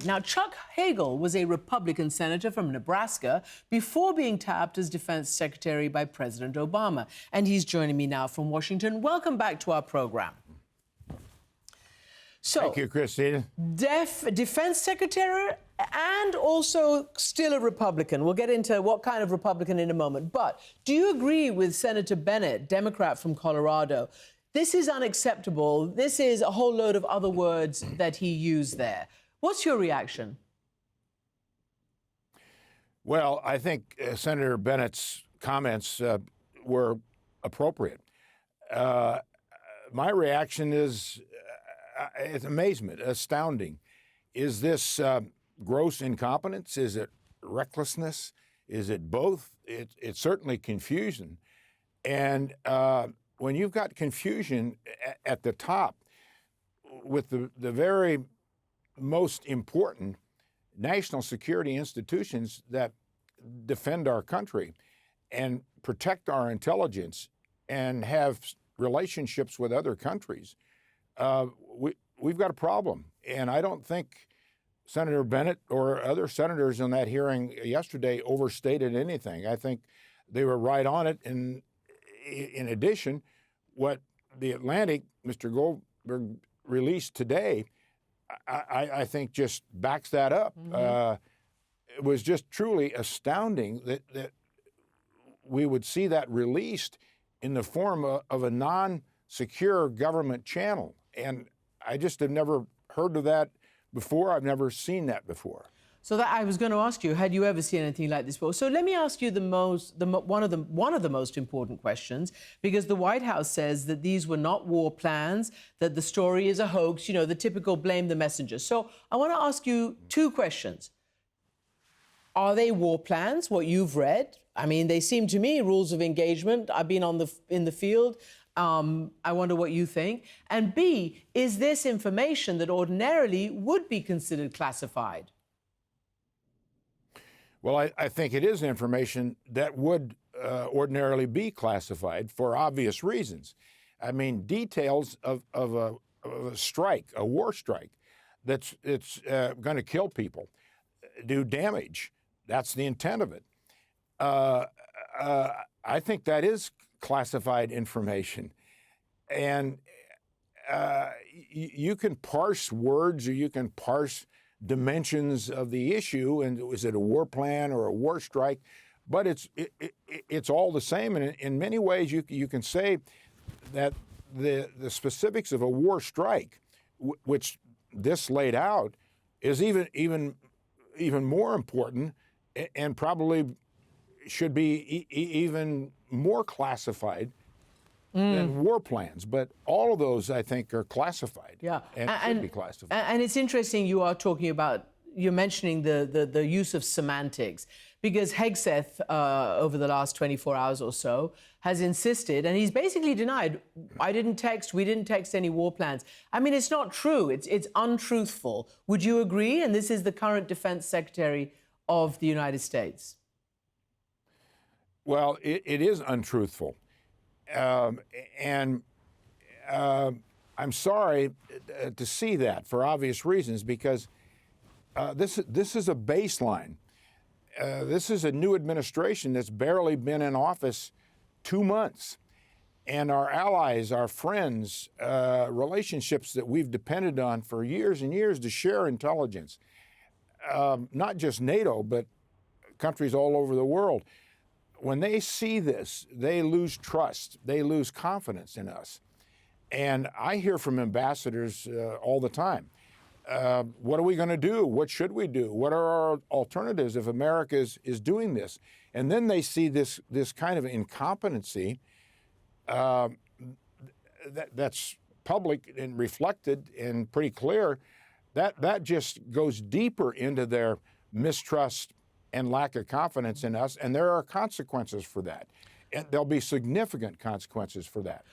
Now, Chuck Hagel was a Republican senator from Nebraska before being tapped as defense secretary by President Obama. And he's joining me now from Washington. Welcome back to our program. So, thank you, Christine. Defense secretary and also still a Republican. We'll get into what kind of Republican in a moment. But do you agree with Senator Bennet, Democrat from Colorado? This is unacceptable. This is a whole load of other words that he used there. What's your reaction? Well, I think Senator Bennett's comments were appropriate. My reaction is it's amazement, astounding. Is this gross incompetence? Is it recklessness? Is it both? It's certainly confusion. And when you've got confusion at the top with the very most important national security institutions that defend our country and protect our intelligence and have relationships with other countries, we've got a problem. And I don't think Senator Bennet or other senators in that hearing yesterday overstated anything. I think they were right on it. And in addition, what the Atlantic, Mr. Goldberg, released today, I think just backs that up. Mm-hmm. It was just truly astounding that we would see that released in the form of a non-secure government channel. And I just have never heard of that before. I've never seen that before. So that I was going to ask you, had you ever seen anything like this before? So let me ask you one of the most important questions, because the White House says that these were not war plans, that the story is a hoax, you know, the typical blame the messenger. So I want to ask you two questions. Are they war plans, what you've read? I mean, they seem to me rules of engagement. I've been in the field. I wonder what you think. And B, is this information that ordinarily would be considered classified? Well, I think it is information that would ordinarily be classified for obvious reasons. I mean, details of a strike, a war strike, it's going to kill people, do damage. That's the intent of it. I think that is classified information. And you can parse words, or you can parse dimensions of the issue, and is it a war plan or a war strike? But it's all the same, and in many ways you can say that the specifics of a war strike, which this laid out, is even more important, and probably should be even more classified than war plans. But all of those, I think, are classified. Yeah, and should be classified. And it's interesting you're mentioning the use of semantics, because Hegseth, over the last 24 hours or so, has insisted, and he's basically denied, we didn't text any war plans. I mean, it's not true. It's untruthful. Would you agree? And this is the current Defense Secretary of the United States. Well, it is untruthful. And I'm sorry to see that for obvious reasons, because this is a baseline. This is a new administration that's barely been in office 2 months. And our allies, our friends, relationships that we've depended on for years and years to share intelligence, not just NATO, but countries all over the world. When they see this, they lose trust, they lose confidence in us. And I hear from ambassadors all the time. What are we going to do? What should we do? What are our alternatives if America is doing this? And then they see this kind of incompetency that's public and reflected and pretty clear. That just goes deeper into their mistrust and lack of confidence in us, and there are consequences for that. And there'll be significant consequences for that.